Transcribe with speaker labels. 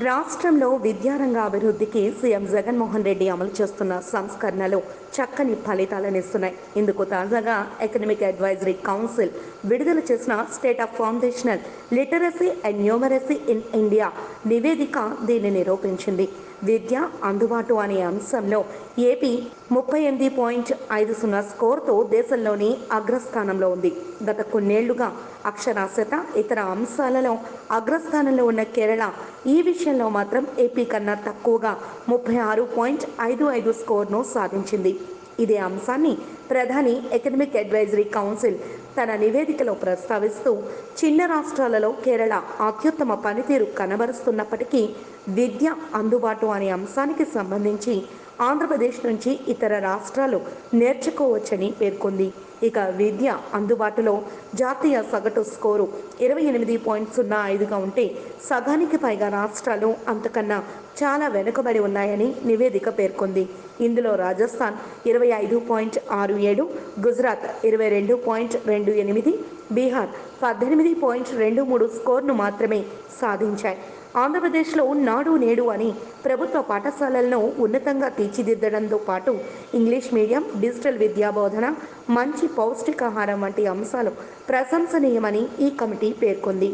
Speaker 1: రాష్ట్రంలో విద్యారంగ అభివృద్ధికి సీఎం జగన్మోహన్ రెడ్డి అమలు చేస్తున్న సంస్కరణలు చక్కని ఫలితాలనిస్తున్నాయి. ఇందుకు తాజాగా ఎకనమిక్ అడ్వైజరీ కౌన్సిల్ విడుదల చేసిన state of foundational literacy and numeracy in India నివేదిక దీన్ని నిరూపించింది. విద్య అందుబాటు అనే అంశంలో ఏపీ 38.50 స్కోర్తో దేశంలోని అగ్రస్థానంలో ఉంది. గత కొన్నేళ్లుగా అక్షరాస్యత, ఇతర అంశాలలో అగ్రస్థానంలో ఉన్న కేరళ ఈ విషయంలో మాత్రం ఏపీ కన్నా తక్కువగా 36.55 స్కోర్ను సాధించింది. ఇదే అంశాన్ని ప్రధాని ఎకనమిక్ అడ్వైజరీ కౌన్సిల్ తన నివేదికలో ప్రస్తావిస్తూ, చిన్న రాష్ట్రాలలో కేరళ అత్యుత్తమ పనితీరు కనబరుస్తున్నప్పటికీ విద్య అందుబాటు అనే అంశానికి సంబంధించి ఆంధ్రప్రదేశ్ నుంచి ఇతర రాష్ట్రాలు నేర్చుకోవచ్చని పేర్కొంది. ఇక విద్య అందుబాటులో జాతీయ సగటు స్కోరు 28.05గా ఉంటే సగానికి పైగా రాష్ట్రాలు అంతకన్నా చాలా వెనుకబడి ఉన్నాయని నివేదిక పేర్కొంది. ఇందులో రాజస్థాన్ 25.67, గుజరాత్ 22.28, బీహార్ 18.23 స్కోర్ను మాత్రమే సాధించాయి. ఆంధ్రప్రదేశ్లో నాడు నేడు అని ప్రభుత్వ పాఠశాలలను ఉన్నతంగా తీర్చిదిద్దడంతో పాటు ఇంగ్లీష్ మీడియం, డిజిటల్ విద్యా బోధన, మంచి పౌష్టికాహారం వంటి అంశాలు ప్రశంసనీయమని ఈ కమిటీ పేర్కొంది.